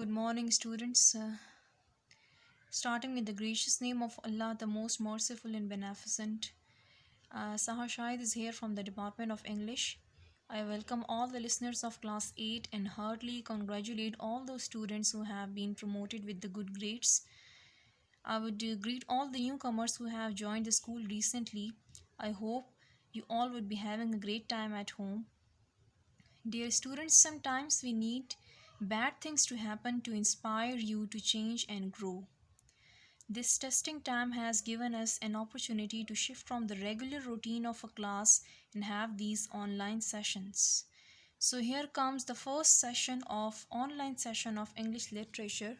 Good morning, students. Starting with the gracious name of Allah, the most merciful and beneficent. Sahar Shahid is here from the Department of English. I welcome all the listeners of Class 8 and heartily congratulate all those students who have been promoted with the good grades. I would greet all the newcomers who have joined the school recently. I hope you all would be having a great time at home. Dear students, sometimes we need bad things to happen to inspire you to change and grow. This testing time has given us an opportunity to shift from the regular routine of a class and have these online sessions. So here comes the first session of online session of English literature.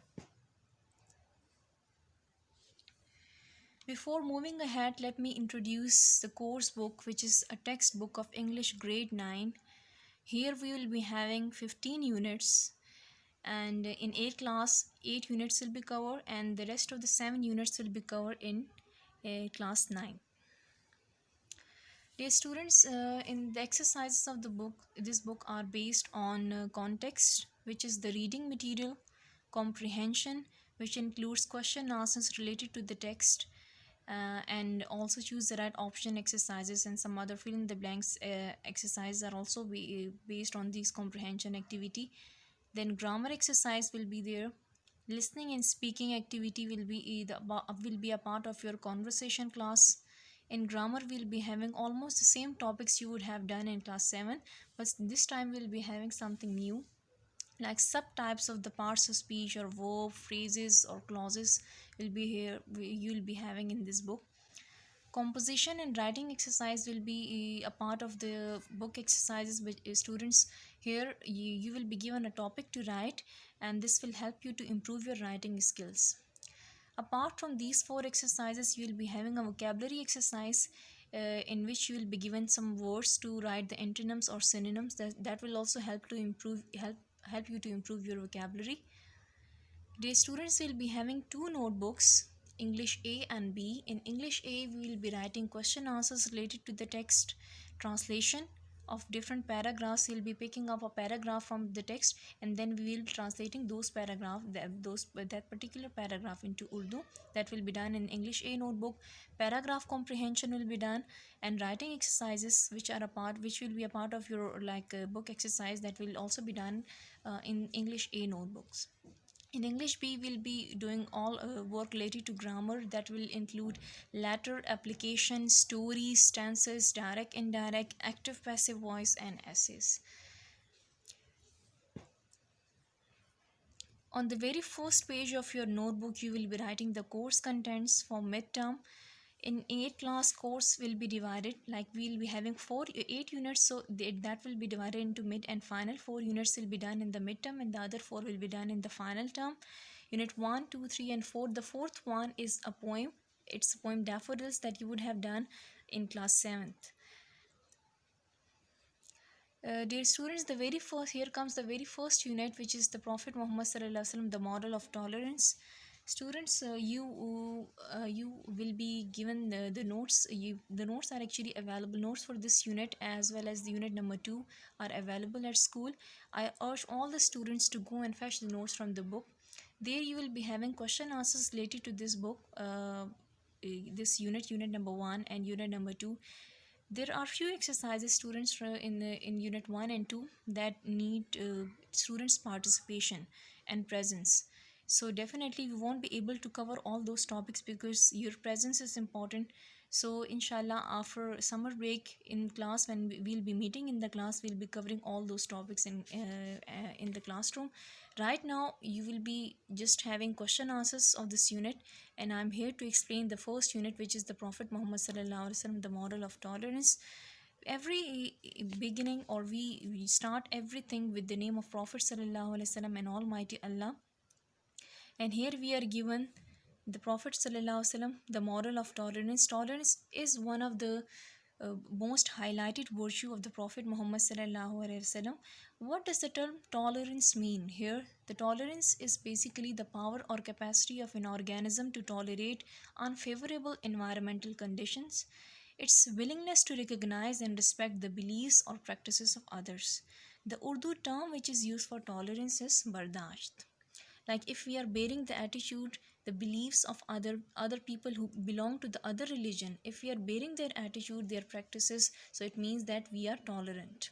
Before moving ahead, let me introduce the course book, which is a textbook of English grade 9. Here we will be having 15 units, and in 8 class 8 units will be covered, and the rest of the 7 units will be covered in class 9. Dear students, in the exercises of this book are based on context, which is the reading material, comprehension, which includes question answers related to the text, and also choose the right option exercises, and some other fill in the blanks exercises are also based on this comprehension activity. Then grammar exercise will be there. Listening and speaking activity will be a part of your conversation class. In grammar, we'll be having almost the same topics you would have done in class 7, but this time we'll be having something new, like subtypes of the parts of speech or verb, phrases, or clauses will be here. You'll be having in this book. Composition and writing exercise will be a part of the book exercises, which students here you will be given a topic to write, and this will help you to improve your writing skills. Apart from these four exercises, you will be having a vocabulary exercise in which you will be given some words to write the antonyms or synonyms. That will also help you to improve your vocabulary. The students will be having two notebooks, English A and B. In English A, we will be writing question answers related to the text, translation of different paragraphs. We'll be picking up a paragraph from the text, and then we will be translating that particular paragraph into Urdu. That will be done in English A notebook. Paragraph comprehension will be done, and writing exercises, which will be a part of your book exercise, that will also be done in English A notebooks. In English B, we'll be doing all work related to grammar. That will include letter, application, stories, tenses, direct, indirect, active, passive voice, and essays. On the very first page of your notebook, you will be writing the course contents for midterm. In 8 class course will be divided, like we'll be having 8 units, so that will be divided into mid and final. 4 units will be done in the midterm, and the other 4 will be done in the final term. Unit 1, 2, 3, and 4. The fourth one is a poem. It's a poem Daffodils that you would have done in class 7th. Dear students, here comes the very first unit, which is the Prophet Muhammad Sallallahu Alaihi Wasallam, the model of tolerance. Students, you will be given the notes. The notes are actually available. Notes for this unit as well as the unit number 2 are available at school. I urge all the students to go and fetch the notes from the book. There you will be having question answers related to this book, this unit number 1 and unit number 2. There are few exercises, students, in unit 1 and 2 that need students participation and presence. So definitely we won't be able to cover all those topics because your presence is important. So inshallah, after summer break in class, when we'll be meeting in the class, we'll be covering all those topics in the classroom. Right now you will be just having question answers of this unit, and I'm here to explain the first unit, which is the Prophet Muhammad Sallallahu Alaihi Wasallam, the model of tolerance. Every beginning, or we start everything with the name of Prophet Sallallahu Alaihi Wasallam and Almighty Allah. And here we are given the Prophet Sallallahu Alaihi Wasallam, the model of tolerance. Tolerance is one of the most highlighted virtue of the Prophet Muhammad Sallallahu Alaihi Wasallam. What does the term tolerance mean here? The tolerance is basically the power or capacity of an organism to tolerate unfavorable environmental conditions. Its willingness to recognize and respect the beliefs or practices of others. The Urdu term which is used for tolerance is bardasht. Like if we are bearing the attitude, the beliefs of other people who belong to the other religion, if we are bearing their attitude, their practices, so it means that we are tolerant.